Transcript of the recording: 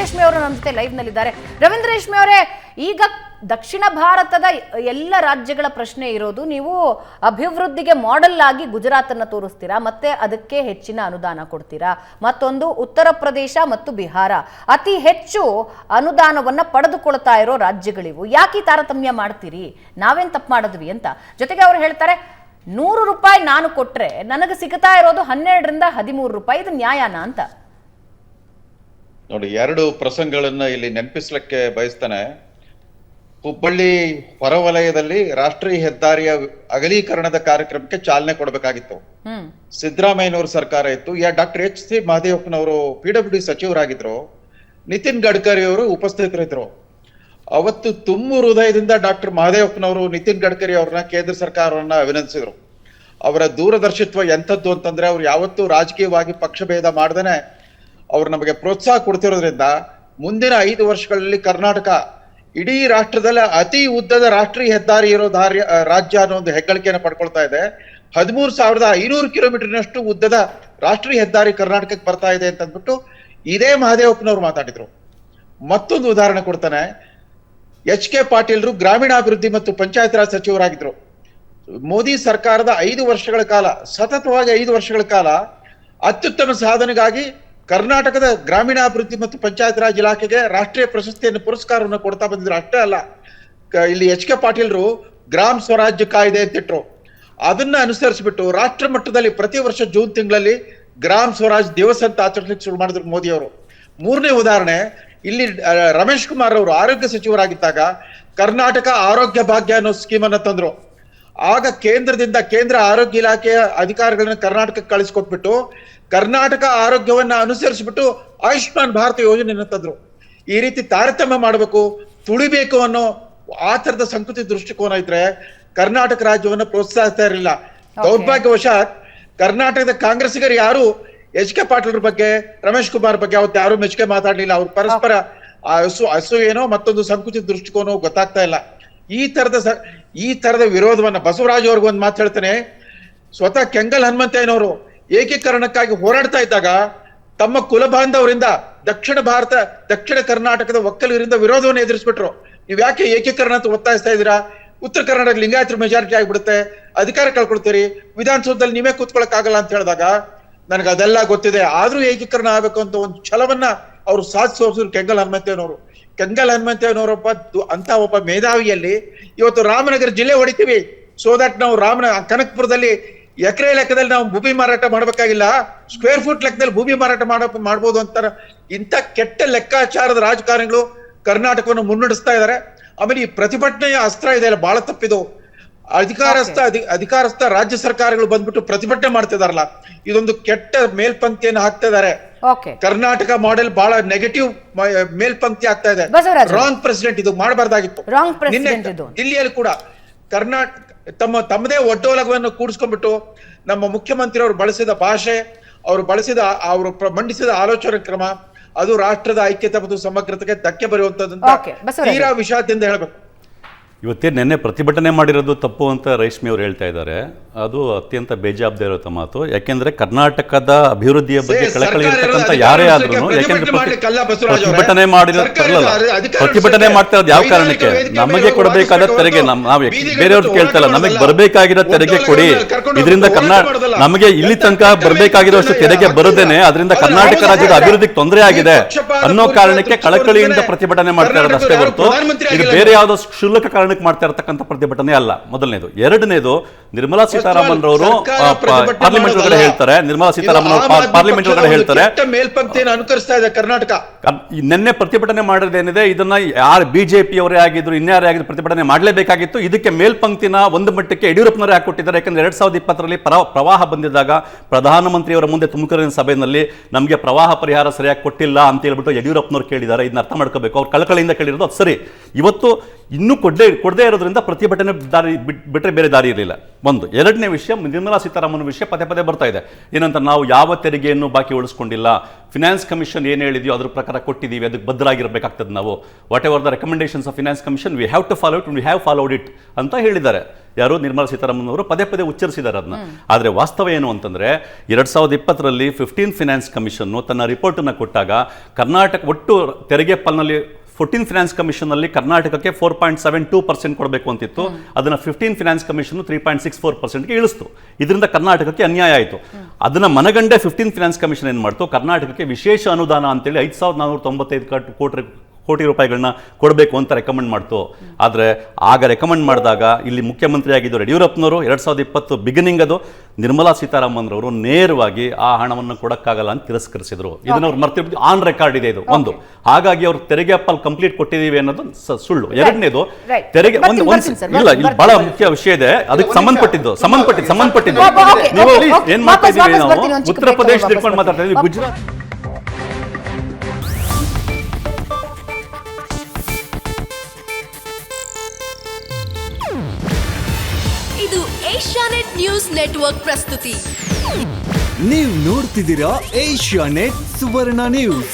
ರೇಷ್ಮೆ ಅವರು ನಮ್ಮ ಜೊತೆ ಲೈವ್ ನಲ್ಲಿದ್ದಾರೆ. ರವೀಂದ್ರ ರೇಷ್ಮೆ ಅವರೇ, ಈಗ ದಕ್ಷಿಣ ಭಾರತದ ಎಲ್ಲ ರಾಜ್ಯಗಳ ಪ್ರಶ್ನೆ ಇರೋದು, ನೀವು ಅಭಿವೃದ್ಧಿಗೆ ಮಾಡೆಲ್ ಆಗಿ ಗುಜರಾತ್ ಅನ್ನು ತೋರಿಸ್ತೀರಾ, ಮತ್ತೆ ಅದಕ್ಕೆ ಹೆಚ್ಚಿನ ಅನುದಾನ ಕೊಡ್ತೀರಾ. ಮತ್ತೊಂದು ಉತ್ತರ ಪ್ರದೇಶ ಮತ್ತು ಬಿಹಾರ ಅತಿ ಹೆಚ್ಚು ಅನುದಾನವನ್ನ ಪಡೆದುಕೊಳ್ತಾ ಇರೋ ರಾಜ್ಯಗಳಿವು. ಯಾಕೆ ತಾರತಮ್ಯ ಮಾಡ್ತೀರಿ, ನಾವೇನ್ ತಪ್ಪು ಮಾಡಿದ್ವಿ ಅಂತ. ಜೊತೆಗೆ ಅವರು ಹೇಳ್ತಾರೆ, 100 ರೂಪಾಯಿ ನಾನು ಕೊಟ್ರೆ ನನಗೆ ಸಿಗ್ತಾ ಇರೋದು 12 ರಿಂದ 13 ರೂಪಾಯಿ, ಇದು ನ್ಯಾಯನಾ ಅಂತ. ನೋಡಿ, ಎರಡು ಪ್ರಸಂಗಗಳನ್ನ ಇಲ್ಲಿ ನೆನಪಿಸ್ಲಿಕ್ಕೆ ಬಯಸ್ತಾನೆ. ಹುಬ್ಬಳ್ಳಿ ಹೊರವಲಯದಲ್ಲಿ ರಾಷ್ಟ್ರೀಯ ಹೆದ್ದಾರಿಯ ಅಗಲೀಕರಣದ ಕಾರ್ಯಕ್ರಮಕ್ಕೆ ಚಾಲನೆ ಕೊಡಬೇಕಾಗಿತ್ತು. ಸಿದ್ದರಾಮಯ್ಯನವರ ಸರ್ಕಾರ ಇತ್ತು. ಡಾಕ್ಟರ್ ಎಚ್ ಸಿ ಮಹದೇವಪ್ಪನವರು PWD ಸಚಿವರಾಗಿದ್ರು, ನಿತಿನ್ ಗಡ್ಕರಿ ಅವರು ಉಪಸ್ಥಿತರಿದ್ರು. ಅವತ್ತು ತುಂಬ ಹೃದಯದಿಂದ ಡಾಕ್ಟರ್ ಮಹದೇವಪ್ಪನವರು ನಿತಿನ್ ಗಡ್ಕರಿ ಅವ್ರನ್ನ, ಕೇಂದ್ರ ಸರ್ಕಾರವನ್ನ ಅಭಿನಂದಿಸಿದ್ರು. ಅವರ ದೂರದರ್ಶಿತ್ವ ಎಂಥದ್ದು ಅಂತಂದ್ರೆ, ಅವ್ರು ಯಾವತ್ತೂ ರಾಜಕೀಯವಾಗಿ ಪಕ್ಷಭೇದ ಮಾಡ್ದೇನೆ ಅವ್ರು ನಮಗೆ ಪ್ರೋತ್ಸಾಹ ಕೊಡ್ತಿರೋದ್ರಿಂದ ಮುಂದಿನ 5 ವರ್ಷಗಳಲ್ಲಿ ಕರ್ನಾಟಕ ಇಡೀ ರಾಷ್ಟ್ರದಲ್ಲಿ ಅತಿ ಉದ್ದದ ರಾಷ್ಟ್ರೀಯ ಹೆದ್ದಾರಿ ಇರೋ ರಾಜ್ಯ ಅನ್ನೋ ಒಂದು ಹೆಗ್ಗಳಿಕೆಯನ್ನು ಪಡ್ಕೊಳ್ತಾ ಇದೆ. 13,500 ಕಿಲೋಮೀಟರ್ನಷ್ಟು ಉದ್ದದ ರಾಷ್ಟ್ರೀಯ ಹೆದ್ದಾರಿ ಕರ್ನಾಟಕಕ್ಕೆ ಬರ್ತಾ ಇದೆ ಅಂತ ಅಂದ್ಬಿಟ್ಟು ಇದೇ ಮಹದೇವಪ್ಪನವ್ರು ಮಾತಾಡಿದ್ರು. ಮತ್ತೊಂದು ಉದಾಹರಣೆ ಕೊಡ್ತಾನೆ. HK ಪಾಟೀಲ್ರು ಗ್ರಾಮೀಣಾಭಿವೃದ್ಧಿ ಮತ್ತು ಪಂಚಾಯತ್ ರಾಜ್ ಸಚಿವರಾಗಿದ್ರು. ಮೋದಿ ಸರ್ಕಾರದ 5 ವರ್ಷಗಳ ಕಾಲ, ಸತತವಾಗಿ 5 ವರ್ಷಗಳ ಕಾಲ ಅತ್ಯುತ್ತಮ ಸಾಧನೆಗಾಗಿ ಕರ್ನಾಟಕದ ಗ್ರಾಮೀಣಾಭಿವೃದ್ಧಿ ಮತ್ತು ಪಂಚಾಯತ್ ರಾಜ್ ಇಲಾಖೆಗೆ ರಾಷ್ಟ್ರೀಯ ಪ್ರಶಸ್ತಿಯನ್ನು, ಪುರಸ್ಕಾರವನ್ನು ಕೊಡ್ತಾ ಬಂದಿದ್ರು. ಅಷ್ಟೇ ಅಲ್ಲ, ಇಲ್ಲಿ HK ಪಾಟೀಲ್ರು ಗ್ರಾಮ ಸ್ವರಾಜ್ಯ ಕಾಯ್ದೆ ಅಂತಿಟ್ರು. ಅದನ್ನ ಅನುಸರಿಸಿಬಿಟ್ಟು ರಾಷ್ಟ್ರ ಮಟ್ಟದಲ್ಲಿ ಪ್ರತಿ ವರ್ಷ ಜೂನ್ ತಿಂಗಳಲ್ಲಿ ಗ್ರಾಮ ಸ್ವರಾಜ್ ದಿವಸ ಅಂತ ಆಚರಿಸಲಿಕ್ಕೆ ಶುರು ಮಾಡಿದ್ರು ಮೋದಿ ಅವರು. 3ನೇ ಉದಾಹರಣೆ, ಇಲ್ಲಿ ರಮೇಶ್ ಕುಮಾರ್ ಅವರು ಆರೋಗ್ಯ ಸಚಿವರಾಗಿದ್ದಾಗ ಕರ್ನಾಟಕ ಆರೋಗ್ಯ ಭಾಗ್ಯ ಅನ್ನೋ ಸ್ಕೀಮ್ ಅನ್ನ ತಂದ್ರು. ಆಗ ಕೇಂದ್ರದಿಂದ, ಕೇಂದ್ರ ಆರೋಗ್ಯ ಇಲಾಖೆಯ ಅಧಿಕಾರಿಗಳನ್ನ ಕರ್ನಾಟಕಕ್ಕೆ ಕಳಿಸ್ಕೊಟ್ಬಿಟ್ಟು ಕರ್ನಾಟಕ ಆರೋಗ್ಯವನ್ನ ಅನುಸರಿಸಿಬಿಟ್ಟು ಆಯುಷ್ಮಾನ್ ಭಾರತ ಯೋಜನೆಯನ್ನು ತಂದ್ರು. ಈ ರೀತಿ ತಾರತಮ್ಯ ಮಾಡಬೇಕು, ತುಳಿಬೇಕು ಅನ್ನೋ ಆ ತರದ ಸಂಕುಚಿತ ದೃಷ್ಟಿಕೋನ ಇದ್ರೆ ಕರ್ನಾಟಕ ರಾಜ್ಯವನ್ನ ಪ್ರೋತ್ಸಾಹಿಸ್ತಾ ಇರಲಿಲ್ಲ. ದೌರ್ಭಾಗ್ಯವಶಾತ್ ಕರ್ನಾಟಕದ ಕಾಂಗ್ರೆಸ್ಸಿಗರು ಯಾರು HK ಪಾಟೀಲ್ರ ಬಗ್ಗೆ, ರಮೇಶ್ ಕುಮಾರ್ ಬಗ್ಗೆ ಅವತ್ತು ಯಾರು ಮೆಚ್ಚುಗೆ ಮಾತಾಡ್ಲಿಲ್ಲ. ಅವ್ರು ಪರಸ್ಪರ ಹಸು ಏನೋ ಮತ್ತೊಂದು ಸಂಕುಚಿತ ದೃಷ್ಟಿಕೋನ ಗೊತ್ತಾಗ್ತಾ ಇಲ್ಲ. ಈ ತರದ ವಿರೋಧವನ್ನ ಬಸವರಾಜ್ ಅವ್ರಿಗೆ ಒಂದು ಮಾತು ಹೇಳ್ತಾನೆ. ಸ್ವತಃ ಕೆಂಗಲ್ ಹನುಮಂತಯ್ಯನವರು ಏಕೀಕರಣಕ್ಕಾಗಿ ಹೋರಾಡ್ತಾ ಇದ್ದಾಗ ತಮ್ಮ ಕುಲಬಾಂಧವರಿಂದ ದಕ್ಷಿಣ ಕರ್ನಾಟಕದ ಒಕ್ಕಲಿಗರಿಂದ ವಿರೋಧವನ್ನು ಎದುರಿಸ್ಬಿಟ್ರು. ನೀವ್ ಯಾಕೆ ಏಕೀಕರಣ ಅಂತ ಒತ್ತಾಯಿಸ್ತಾ ಇದ್ದೀರಾ? ಉತ್ತರ ಕರ್ನಾಟಕ ಲಿಂಗಾಯತರ ಮೆಜಾರಿಟಿ ಆಗಿಬಿಡುತ್ತೆ, ಅಧಿಕಾರ ಕಳ್ಕೊಳ್ತೀರಿ, ವಿಧಾನಸೌಧದಲ್ಲಿ ನೀವೇ ಕೂತ್ಕೊಳಕ್ ಆಗಲ್ಲ ಅಂತ ಹೇಳಿದಾಗ ನನಗೆ ಅದೆಲ್ಲ ಗೊತ್ತಿದೆ, ಆದ್ರೂ ಏಕೀಕರಣ ಆಗ್ಬೇಕು ಅಂತ ಒಂದು ಛಲವನ್ನ ಅವ್ರು ಸಾಧಿಸೋರು ಕೆಂಗಲ್ ಹನುಮಂತಯ್ಯನವರು. ಕೆಂಗಲ್ ಹನುಮಂತಯ್ಯನವರೊಬ್ಬ ಅಂತ ಒಬ್ಬ ಮೇಧಾವಿಯಲ್ಲಿ ಇವತ್ತು ರಾಮನಗರ ಜಿಲ್ಲೆ ಹೊಡಿತೀವಿ, ಸೋ ದಟ್ ನಾವು ಕನಕಪುರದಲ್ಲಿ ಎಕರೆ ಲೆಕ್ಕದಲ್ಲಿ ನಾವು ಭೂಮಿ ಮಾರಾಟ ಮಾಡ್ಬೇಕಾಗಿಲ್ಲ, ಸ್ಕ್ವೇರ್ ಫುಟ್ ಲೆಕ್ಕದಲ್ಲಿ ಭೂಮಿ ಮಾರಾಟ ಮಾಡ್ಬೋದು ಅಂತಾರ. ಇಂಥ ಕೆಟ್ಟ ಲೆಕ್ಕಾಚಾರದ ರಾಜಕಾರಣಿಗಳು ಕರ್ನಾಟಕವನ್ನು ಮುನ್ನಡೆಸ್ತಾ ಇದ್ದಾರೆ. ಆಮೇಲೆ ಈ ಪ್ರತಿಭಟನೆಯ ಅಸ್ತ್ರ ಇದೆ ಅಲ್ಲ, ಬಹಳ ತಪ್ಪಿದು. ಅಧಿಕಾರಸ್ಥ ರಾಜ್ಯ ಸರ್ಕಾರಗಳು ಬಂದ್ಬಿಟ್ಟು ಪ್ರತಿಭಟನೆ ಮಾಡ್ತಿದಾರಲ್ಲ, ಇದೊಂದು ಕೆಟ್ಟ ಮೇಲ್ಪಂಕ್ತಿಯನ್ನು ಹಾಕ್ತಾ ಇದ್ದಾರೆ. ಕರ್ನಾಟಕ ಮಾಡೆಲ್ ಬಹಳ ನೆಗೆಟಿವ್ ಮೇಲ್ಪಂಕ್ತಿ ಆಗ್ತಾ ಇದೆ. ರಾಂಗ್ ಪ್ರೆಸಿಡೆಂಟ್, ಇದು ಮಾಡಬಾರ್ದಾಗಿತ್ತು. ನಿನ್ನೆ ದಿಲ್ಲಿಯಲ್ಲಿ ಕೂಡ ತಮ್ಮದೇ ಒಡ್ಡೋಲಗವನ್ನು ಕೂಡಿಸ್ಕೊಂಡ್ಬಿಟ್ಟು ನಮ್ಮ ಮುಖ್ಯಮಂತ್ರಿ ಅವರು ಬಳಸಿದ ಭಾಷೆ, ಅವರು ಮಂಡಿಸಿದ ಆಲೋಚನಾ ಕ್ರಮ, ಅದು ರಾಷ್ಟ್ರದ ಐಕ್ಯತೆ ಮತ್ತು ಸಮಗ್ರತೆಗೆ ಧಕ್ಕೆ ಬರುವಂತದ್ದು ತೀರಾ ವಿಷಾದದಿಂದ ಹೇಳ್ಬೇಕು. ಇವತ್ತೇ ನಿನ್ನೆ ಪ್ರತಿಭಟನೆ ಮಾಡಿರೋದು ತಪ್ಪು ಅಂತ ರೇಷ್ಮೆ ಅವರು ಹೇಳ್ತಾ ಇದ್ದಾರೆ. ಅದು ಅತ್ಯಂತ ಬೇಜವಾಬ್ದಾರಿ ಇರುವಂತ ಮಾತು. ಯಾಕೆಂದ್ರೆ ಕರ್ನಾಟಕದ ಅಭಿವೃದ್ಧಿಯ ಬಗ್ಗೆ ಕಳಕಳಿ ಇರತಕ್ಕಂಥ ಯಾರೇ ಆದ್ರೂ, ಯಾಕೆಂದ್ರೆ ಪ್ರತಿಭಟನೆ ಪ್ರತಿಭಟನೆ ಮಾಡ್ತಾ ಇರೋದು ಯಾವ ಕಾರಣಕ್ಕೆ? ನಮಗೆ ಕೊಡಬೇಕಾದ ತೆರಿಗೆ ನಾವು ಬೇರೆಯವ್ರು ಕೇಳ್ತಾ ಇಲ್ಲ, ನಮಗೆ ಬರಬೇಕಾಗಿರೋ ತೆರಿಗೆ ಕೊಡಿ. ಇದರಿಂದ ನಮಗೆ ಇಲ್ಲಿ ತನಕ ಬರಬೇಕಾಗಿರೋಷ್ಟು ತೆರಿಗೆ ಬರದೇನೆ ಅದರಿಂದ ಕರ್ನಾಟಕ ರಾಜ್ಯದ ಅಭಿವೃದ್ಧಿಗೆ ತೊಂದರೆ ಆಗಿದೆ ಅನ್ನೋ ಕಾರಣಕ್ಕೆ ಕಳಕಳಿಯಿಂದ ಪ್ರತಿಭಟನೆ ಮಾಡ್ತಾ ಇರೋದು ಅಷ್ಟೇ ಹೊರತು ಇದು ಬೇರೆ ಯಾವುದೋ ಕ್ಷುಲ್ಲಕ ಕಾರಣ ಮಾಡ್ತಾ ಇರತಕ್ಕಂಥ ಪ್ರತಿಭಟನೆ ಅಲ್ಲ. ಮೊದಲನೇದು. ಎರಡನೇದು, ನಿರ್ಮಲಾ ಸೀತಾರಾಮನ್ ಅವರು ಪಾರ್ಲಿಮೆಂಟ್ ಒಳಗಡೆ ಹೇಳ್ತಾರೆ, ಅನುಕರಿಸ್ತಾ ಇದೆ ಕರ್ನಾಟಕ. ನಿನ್ನೆ ಪ್ರತಿಭಟನೆ ಮಾಡೋದೇನಿದೆ, ಇದನ್ನ ಯಾರು ಬಿಜೆಪಿ ಅವರೇ ಆಗಿದ್ರು ಇನ್ಯಾರೇ ಆಗಿದ್ರು ಪ್ರತಿಭಟನೆ ಮಾಡಲೇಬೇಕಾಗಿತ್ತು. ಇದಕ್ಕೆ ಮೇಲ್ಪಂಕ್ತಿನ ಒಂದು ಮಟ್ಟಕ್ಕೆ ಯಡಿಯೂರಪ್ಪನವರೇ ಹಾಕೊಟ್ಟಿದ್ದಾರೆ. ಯಾಕಂದ್ರೆ 2020ರಲ್ಲಿ ಪ್ರವಾಹ ಬಂದಿದ್ದಾಗ ಪ್ರಧಾನಮಂತ್ರಿಯವರ ಮುಂದೆ ತುಮಕೂರಿನ ಸಭೆಯಲ್ಲಿ ನಮಗೆ ಪ್ರವಾಹ ಪರಿಹಾರ ಸರಿಯಾಗಿ ಕೊಟ್ಟಿಲ್ಲ ಅಂತ ಹೇಳ್ಬಿಟ್ಟು ಯಡಿಯೂರಪ್ಪನವ್ರು ಕೇಳಿದ್ದಾರೆ. ಇದನ್ನ ಅರ್ಥ ಮಾಡ್ಕೋಬೇಕು. ಅವ್ರು ಕಳಕಳಿಯಿಂದ ಕೇಳಿರೋದು ಅದು ಸರಿ. ಇವತ್ತು ಇನ್ನೂ ಕೊಡದೇ ಇರೋದ್ರಿಂದ ಪ್ರತಿಭಟನೆ ದಾರಿ ಬಿಟ್ಟರೆ ಬೇರೆ ದಾರಿ ಇರಲಿಲ್ಲ. ಒಂದು. ಎರಡನೇ ವಿಷಯ, ನಿರ್ಮಲಾ ಸೀತಾರಾಮನ್ ವಿಷಯ ಪದೇ ಬರ್ತಾ ಇದೆ. ಏನಂತ, ನಾವು ಯಾವ ತೆರಿಗೆಯನ್ನು ಬಾಕಿ ಉಳಿಸ್ಕೊಂಡಿಲ್ಲ, ಫಿನಾನ್ಸ್ ಕಮಿಷನ್ ಏನು ಹೇಳಿದೆಯೋ ಅದ್ರ ಪ್ರಕಾರ ಕೊಟ್ಟಿದ್ದೀವಿ, ಅದಕ್ಕೆ ಬದ್ಧರಾಗಿರಬೇಕಾಗ್ತದೆ ನಾವು. Whatever the recommendations of finance commission we have to follow it, we have followed it ಅಂತ ಹೇಳಿದ್ದಾರೆ. ಯಾರು? ನಿರ್ಮಲಾ ಸೀತಾರಾಮನ್ ಅವರು ಪದೇ ಉಚ್ಚರಿಸಿದ್ದಾರೆ ಅದನ್ನ. ಆದರೆ ವಾಸ್ತವ ಏನು ಅಂತಂದ್ರೆ 2020ರಲ್ಲಿ 15 ಫಿನಾನ್ಸ್ ಕಮಿಷನ್ ತನ್ನ ರಿಪೋರ್ಟ್ ಅನ್ನು ಕೊಟ್ಟಾಗ ಕರ್ನಾಟಕ ಒಟ್ಟು ತೆರಿಗೆ ಪಾಲಿನಲ್ಲಿ 14 ಫಿನಾನ್ಸ್ ಕಮಿಷನ್ ಅಲ್ಲಿ ಕರ್ನಾಟಕಕ್ಕೆ 4.72% ಕೊಡಬೇಕು ಅಂತಿತ್ತು. ಅದನ್ನ 15 ಫಿನಾನ್ಸ್ ಕಮಿಷನ್ 3.64%ಗೆ ಇಳಿಸ್ತು. ಇದರಿಂದ ಕರ್ನಾಟಕಕ್ಕೆ ಅನ್ಯಾಯ ಆಯಿತು. ಅದನ್ನ ಮನಗಂಡೆ 15 ಫಿನಾನ್ಸ್ ಕಮಿಷನ್ ಏನ್ ಮಾಡ್ತು, ಕರ್ನಾಟಕಕ್ಕೆ ವಿಶೇಷ ಅನುದಾನ ಅಂತೇಳಿ 5,495 ಕೋಟಿ ರೂಪಾಯಿಗಳನ್ನ ಕೊಡಬೇಕು ಅಂತ ರೆಕಮೆಂಡ್ ಮಾಡ್ತು. ಆದರೆ ಆಗ ರೆಕಮೆಂಡ್ ಮಾಡಿದಾಗ ಇಲ್ಲಿ ಮುಖ್ಯಮಂತ್ರಿ ಆಗಿದ್ದು ಯಡಿಯೂರಪ್ಪನವರು 2020 ಬಿಗಿನಿಂಗ್ ಅದು ನಿರ್ಮಲಾ ಸೀತಾರಾಮನ್ ಅವರು ನೇರವಾಗಿ ಆ ಹಣವನ್ನು ಕೊಡಕ್ಕಾಗಲ್ಲ ಅಂತ ತಿರಸ್ಕರಿಸಿದ್ರು. ಇದನ್ನ ಅವ್ರು ಮರ್ತಿಬಿಟ್ಟು ಆನ್ ರೆಕಾರ್ಡ್ ಇದೆ ಇದು ಒಂದು. ಹಾಗಾಗಿ ಅವ್ರು ತೆರಿಗೆ ಅಪ್ಪಲ್ ಕಂಪ್ಲೀಟ್ ಕೊಟ್ಟಿದ್ದೀವಿ ಅನ್ನೋದು ಸುಳ್ಳು. ಎರಡನೇದು, ತೆರಿಗೆ ಇಲ್ಲ, ಇಲ್ಲಿ ಬಹಳ ಮುಖ್ಯ ವಿಷಯ ಇದೆ, ಅದಕ್ಕೆ ಸಂಬಂಧಪಟ್ಟಿದ್ದು ನೀವು ಏನ್ ಮಾಡ್ತಾ ಇದೀವಿ, ನಾವು ಉತ್ತರ ಪ್ರದೇಶ ತಿಳ್ಕೊಂಡು ಮಾತಾಡ್ತಾ ಇದೀವಿ, ಗುಜರಾತ್. ಇದು ಏಷ್ಯಾನೆಟ್ ನ್ಯೂಸ್ ನೆಟ್ವರ್ಕ್ ಪ್ರಸ್ತುತಿ. ನೀವು ನೋಡ್ತಿದ್ದೀರಾ ಏಷ್ಯಾನೆಟ್ ಸುವರ್ಣ ನ್ಯೂಸ್.